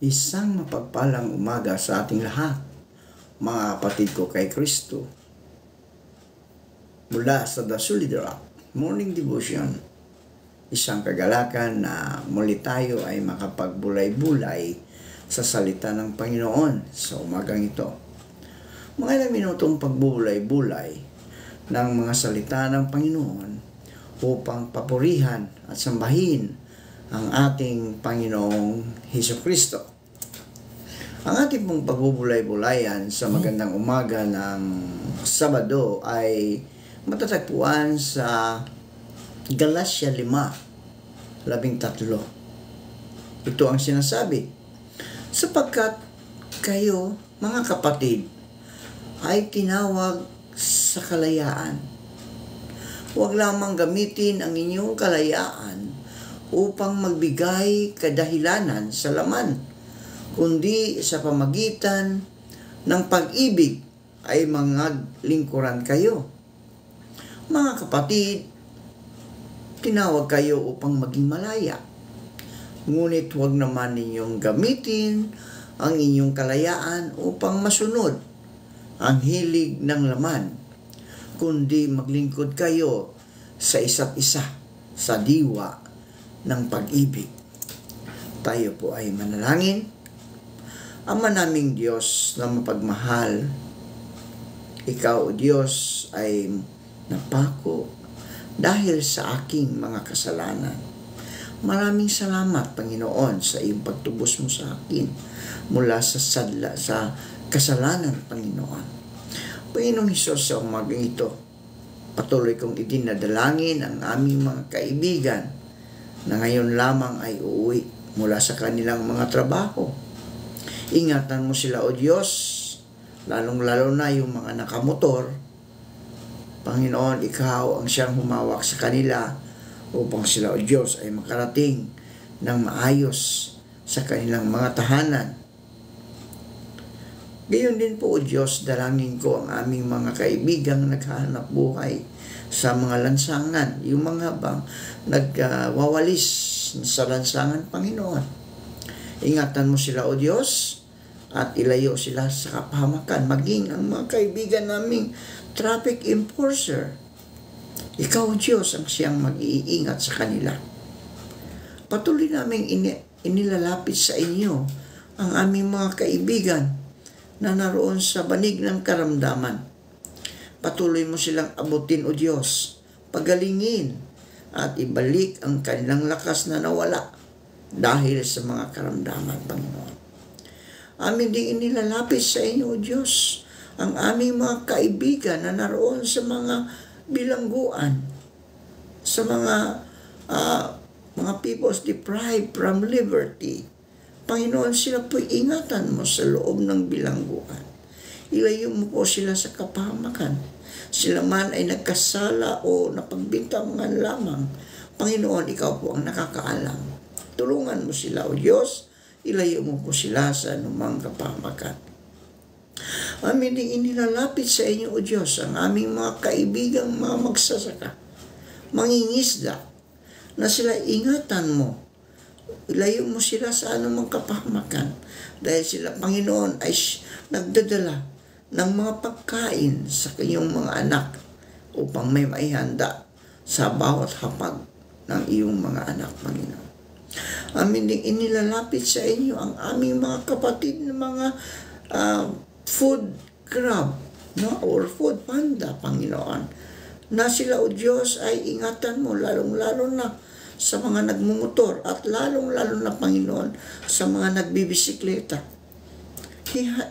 Isang mapagpalang umaga sa ating lahat, mga kapatid ko kay Kristo. Mula sa The Solid Rock Morning Devotion, isang kagalakan na muli tayo ay makapagbulay-bulay sa salita ng Panginoon sa umagang ito. Mga ilang minutong pagbulay-bulay ng mga salita ng Panginoon upang papurihan at sambahin ang ating Panginoong Hesukristo. Ang ating pong pagbubulay-bulayan sa magandang umaga ng Sabado ay matatagpuan sa Galatia 5:13. Ito ang sinasabi, sapagkat kayo, mga kapatid, ay tinawag sa kalayaan. Huwag lamang gamitin ang inyong kalayaan upang magbigay kadahilanan sa laman, kundi sa pamagitan ng pag-ibig ay maglingkuran kayo. Mga kapatid, tinawag kayo upang maging malaya. Ngunit huwag naman ninyong gamitin ang inyong kalayaan upang masunod ang hilig ng laman, kundi maglingkod kayo sa isa't isa sa diwa ng pag-ibig. Tayo po ay manalangin. Ama naming Diyos na mapagmahal, Ikaw, O Diyos, ay napako dahil sa aking mga kasalanan. Maraming salamat, Panginoon, sa iyong pagtubos mo sa akin mula sa sadla, sa kasalanan, Panginoon. Panginoong Hesus, sa umagang ito, patuloy kong idinadalangin ang aming mga kaibigan na ngayon lamang ay uuwi mula sa kanilang mga trabaho. Ingatan mo sila, O Diyos, lalong-lalo na yung mga nakamotor. Panginoon, Ikaw ang siyang humawak sa kanila upang sila, O Diyos, ay makarating ng maayos sa kanilang mga tahanan. Gayon din po, O Diyos, dalangin ko ang aming mga kaibigang naghahanap buhay sa mga lansangan, yung mga bang nagwawalis sa lansangan, Panginoon. Ingatan mo sila, O Diyos, at ilayo sila sa kapahamakan, maging ang mga kaibigan naming traffic enforcer. Ikaw, O Diyos, ang siyang mag-iingat sa kanila. Patuloy naming inilalapit sa inyo ang aming mga kaibigan na naroon sa banig ng karamdaman. Patuloy mo silang abutin, O Diyos, pagalingin at ibalik ang kanilang lakas na nawala dahil sa mga karamdaman, Panginoon. Amin din inilalapit sa inyo, O Diyos, ang aming mga kaibigan na naroon sa mga bilangguan, sa mga peoples deprived from liberty. Panginoon, sila po'y ingatan mo sa loob ng bilangguan. Ilayo mo po sila sa kapahamakan. Sila man ay nagkasala o napagbintangan lamang. Panginoon, Ikaw po ang nakakaalam. Tulungan mo sila, O Diyos. Ilayo mo po sila sa anumang kapahamakan. Amin din inilalapit sa inyo, O Diyos, ang aming mga kaibigang mga magsasaka, mangingisda, na sila ingatan mo. Ilayo mo sila sa anumang kapahamakan. Dahil sila, Panginoon, ay nagdadala ng mga pagkain sa kanyang mga anak upang may maihanda sa bawat hapag ng iyong mga anak, Panginoon. Amin din inilalapit sa inyo ang aming mga kapatid na mga food crab, no? Or food panda, Panginoon. Na sila, O Diyos, ay ingatan mo, lalong-lalo na sa mga nagmumotor at lalong-lalo na, Panginoon, sa mga nagbibisikleta.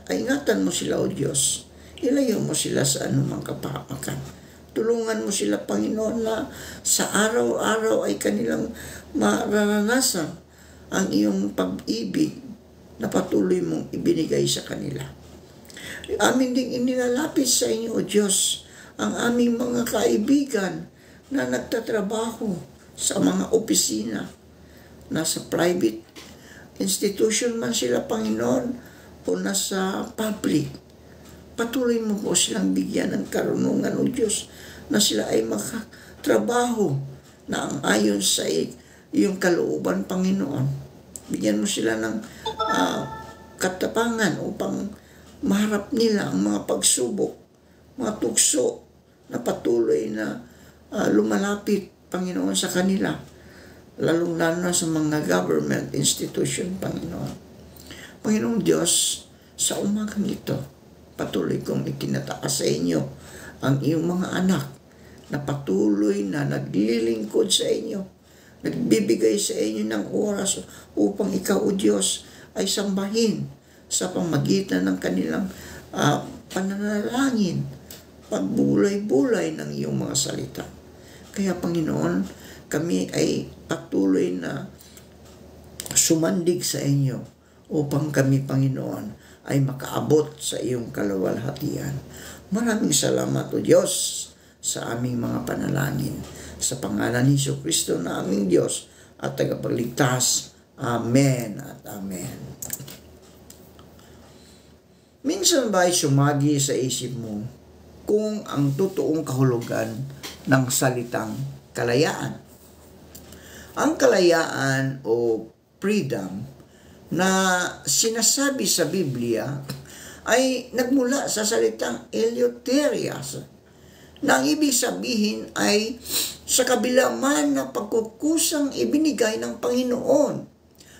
Ingatan mo sila, O Diyos. Ilayo mo sila sa anumang kapahamakan. Tulungan mo sila, Panginoon, na sa araw-araw ay kanilang mararanasan ang iyong pag-ibig na patuloy mong ibinigay sa kanila. Amin ding inilalapit sa inyo, O Diyos, ang aming mga kaibigan na nagtatrabaho sa mga opisina, nasa private institution man sila, Panginoon, o nasa public. Patuloy mo po silang bigyan ng karunungan, O Diyos, na sila ay makatrabaho na ang ayon sa iyong kalooban, Panginoon. Bigyan mo sila ng katapangan upang maharap nila ang mga pagsubok, mga tukso na patuloy na lumalapit, Panginoon, sa kanila. Lalong-lalo na sa mga government institution, Panginoon. Panginoong Diyos, sa umagang ito, patuloy kong itinataas sa inyo ang iyong mga anak na patuloy na naglilingkod sa inyo, nagbibigay sa inyo ng oras upang ikaw, O Diyos, ay sambahin sa pamagitan ng kanilang pananalangin, pagbulay-bulay ng iyong mga salita. Kaya, Panginoon, kami ay patuloy na sumandig sa inyo upang kami, Panginoon, ay makaabot sa iyong kaluwalhatian. Maraming salamat, O Diyos, sa aming mga panalangin. Sa pangalan ni Jesucristo na aming Diyos at tagapagligtas. Amen at amen. Minsan ba ay sumagi sa isip mo kung ang totoong kahulugan ng salitang kalayaan? Ang kalayaan o freedom na sinasabi sa Biblia ay nagmula sa salitang eleutherias, na ang ibig sabihin ay sa kabila man na pagkukusang ibinigay ng Panginoon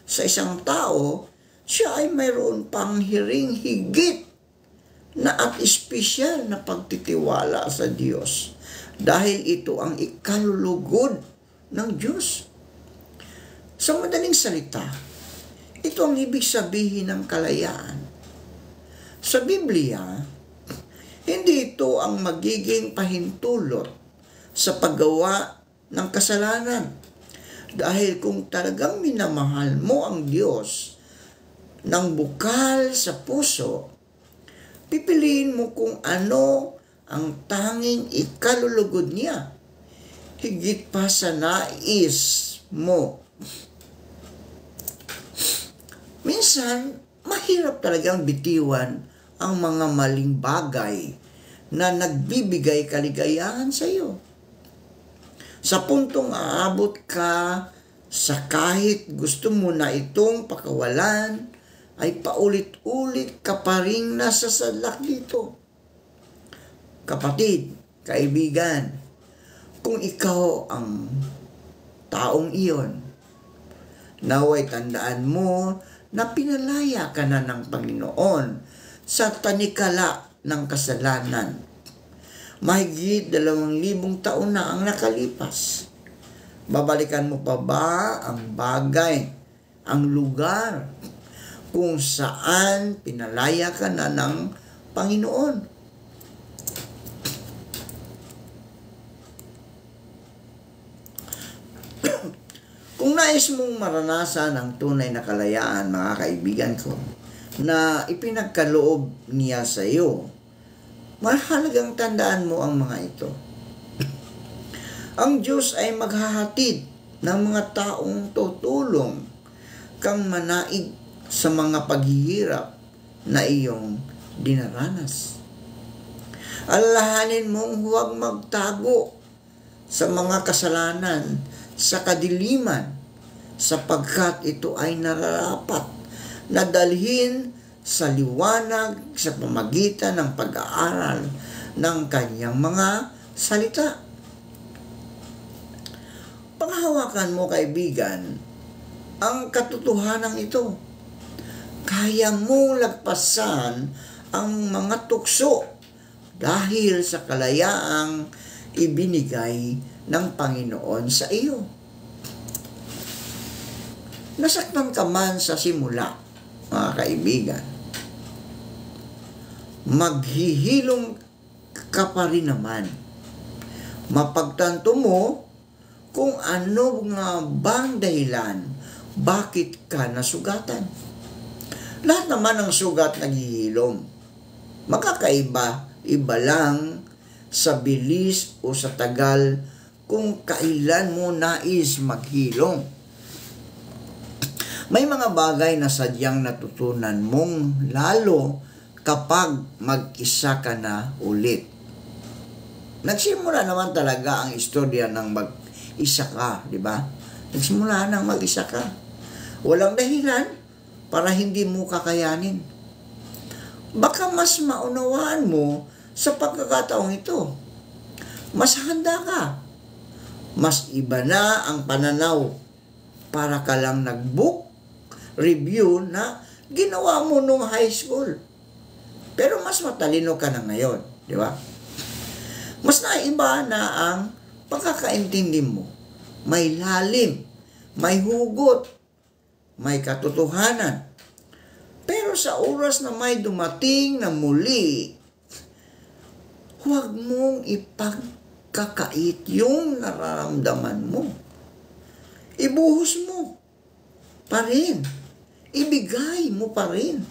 sa isang tao, siya ay mayroon pang hiring higit na at espesyal na pagtitiwala sa Diyos dahil ito ang ikalulugod ng Diyos. Sa madaling salita, ito ang ibig sabihin ng kalayaan. Sa Biblia, hindi ito ang magiging pahintulot sa paggawa ng kasalanan. Dahil kung talagang minamahal mo ang Diyos ng bukal sa puso, pipiliin mo kung ano ang tanging ikalulugod niya, higit pa sa nais mo. Minsan, mahirap talagang bitiwan ang mga maling bagay na nagbibigay kaligayahan sa iyo. Sa puntong aabot ka sa kahit gusto mo na itong pakawalan, ay paulit-ulit ka pa rin nasasadlak dito. Kapatid, kaibigan, kung ikaw ang taong iyon, naway tandaan mo na pinalaya ka na ng Panginoon sa tanikala ng kasalanan. Mahigit 2,000 taon na ang nakalipas. Babalikan mo pa ba ang bagay, ang lugar kung saan pinalaya ka na ng Panginoon? Kung nais mong maranasan ang tunay na kalayaan, mga kaibigan ko, na ipinagkaloob niya sa iyo, mahalagang tandaan mo ang mga ito. Ang Diyos ay maghahatid ng mga taong tutulong kang manaig sa mga paghihirap na iyong dinaranas. Alalahanin mong huwag magtago sa mga kasalanan sa kadiliman, sapagkat ito ay nararapat na dalhin sa liwanag sa pamagitan ng pag-aaral ng kanyang mga salita. Panghawakan mo, kaibigan, ang katotohanan ito. Kaya mo lagpasan ang mga tukso dahil sa kalayaang ibinigay ng Panginoon sa iyo. Nasaktan ka man sa simula, mga kaibigan, maghihilom ka pa rin naman. Mapagtanto mo kung ano nga bang dahilan bakit ka nasugatan. Lahat naman ng sugat naghihilom. Makakaiba, iba lang sa bilis o sa tagal kung kailan mo nais maghilom. May mga bagay na sadyang natutunan mong lalo kapag mag-isa ka na ulit. Nagsimula naman talaga ang istorya ng mag-isa ka, di ba? Nagsimula nang mag-isa ka. Walang dahilan para hindi mo kakayanin. Baka mas maunawaan mo sa pagkakataong ito. Mas handa ka. Mas iba na ang pananaw para ka lang nag-book review na ginawa mo nung high school. Pero mas matalino ka na ngayon, di ba? Mas naiba na ang pagkakaintindi mo. May lalim, may hugot, may katotohanan. Pero sa oras na may dumating na muli, huwag mong ipagkakait yung nararamdaman mo. Ibuhos mo pa rin. Ibigay mo pa rin.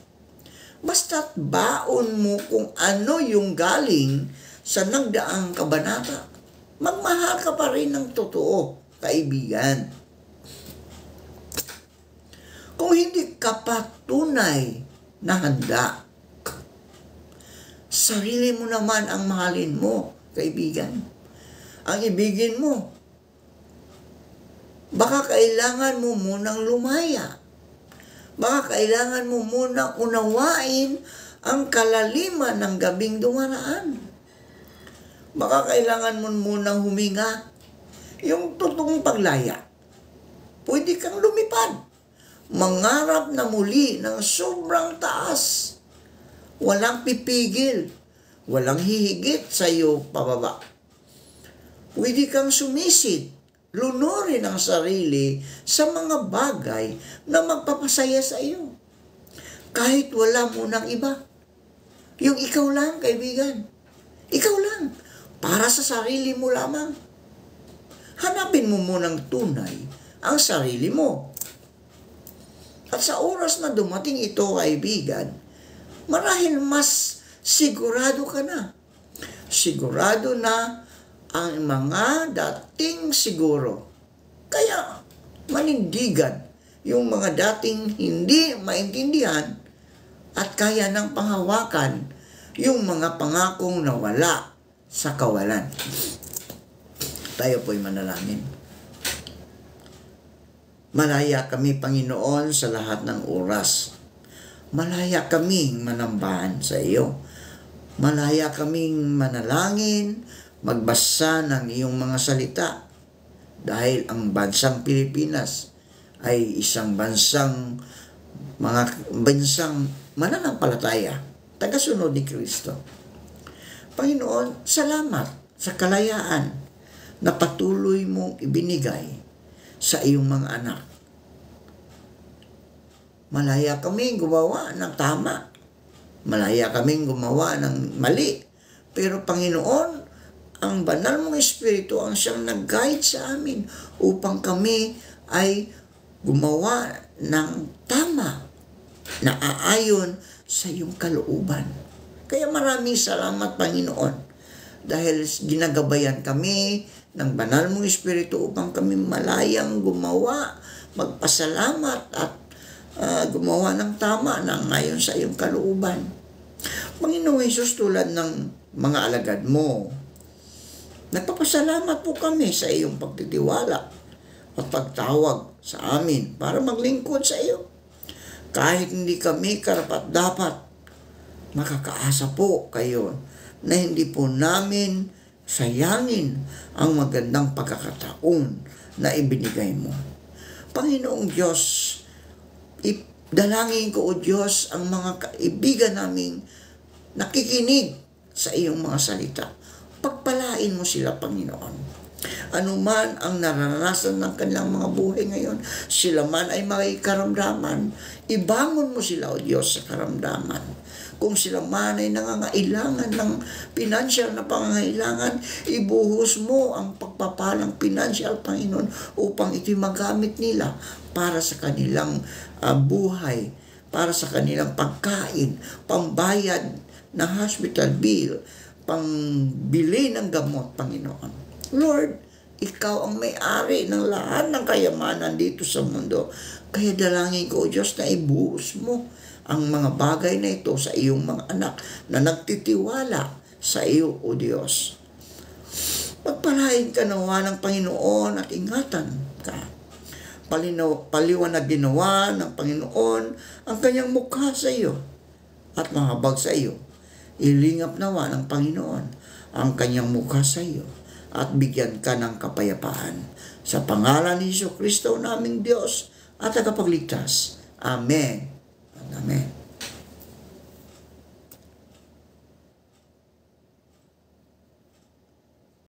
Basta't baon mo kung ano yung galing sa nagdaang kabanata. Magmahal ka pa rin ng totoo, kaibigan. Kung hindi ka pa tunay na handa, sarili mo naman ang mahalin mo, kaibigan. Ang ibigin mo. Baka kailangan mo munang lumaya. Baka kailangan mo munang unawain ang kalaliman ng gabing dumaraan. Baka kailangan mo munang huminga. Yung totoong paglaya. Pwede kang lumipad. Mangarap na muli ng sobrang taas. Walang pipigil. Walang hihigit sa iyo pababa. Pwede kang sumisid. Lunurin ang sarili sa mga bagay na magpapasaya sa iyo. Kahit wala mo ng iba. Yung ikaw lang, kaibigan. Ikaw lang. Para sa sarili mo lamang. Hanapin mo munang tunay ang sarili mo. At sa oras na dumating ito, kaibigan, marahil mas sigurado ka na. Sigurado na ang mga dating siguro. Kaya manindigan yung mga dating hindi maintindihan at kaya ng panghawakan yung mga pangakong nawala sa kawalan. Tayo po'y manalangin. Malaya kami, Panginoon, sa lahat ng oras. Malaya kaming manambahan sa iyo. Malaya kaming manalangin, magbasa ng iyong mga salita. Dahil ang bansang Pilipinas ay isang bansang mananampalataya, tagasunod ni Kristo. Panginoon, salamat sa kalayaan na patuloy mong ibinigay sa iyong mga anak. Malaya kaming gumawa ng tama. Malaya kaming gumawa ng mali. Pero Panginoon, ang banal mong Espiritu ang siyang nag-guide sa amin upang kami ay gumawa ng tama na aayon sa iyong kalooban. Kaya maraming salamat, Panginoon, dahil ginagabayan kami ng banal mong Espiritu upang kami malayang gumawa, magpasalamat at gumawa ng tama na ngayon sa iyong kalooban. Panginoong Hesus, tulad ng mga alagad mo, nagpapasalamat po kami sa iyong pagtitiwala at pagtawag sa amin para maglingkod sa iyo. Kahit hindi kami karapat-dapat, makakaasa po kayo na hindi po namin sayangin ang magandang pagkakataon na ibinigay mo. Panginoong Diyos, dalangin ko, O Diyos, ang mga kaibigan naming nakikinig sa iyong mga salita. Pagpalain mo sila, Panginoon. Ano man ang naranasan ng kanilang mga buhay ngayon, sila man ay may karamdaman, ibangon mo sila, O Diyos, sa karamdaman. Kung sila man ay nangangailangan ng pinansyal na pangangailangan, ibuhos mo ang pagpapalang pinansyal, Panginoon, upang ito'y magamit nila para sa kanilang buhay, para sa kanilang pagkain, pambayad ng hospital bill, pangbili ng gamot, Panginoon. Lord, ikaw ang may-ari ng lahat ng kayamanan dito sa mundo. Kaya dalangin ko, O Diyos, na ibuhos mo ang mga bagay na ito sa iyong mga anak na nagtitiwala sa iyo, O Diyos. Pagpalain ka nawa ng Panginoon at ingatan ka. paliwanag ginawa ng Panginoon ang kanyang mukha sa iyo at mahabag sa iyo. Ilingap nawa ng Panginoon ang kanyang mukha sa iyo at bigyan ka ng kapayapaan. Sa pangalan ni Jesu Kristo naming Diyos at tagapagligtas. Amen. Amen.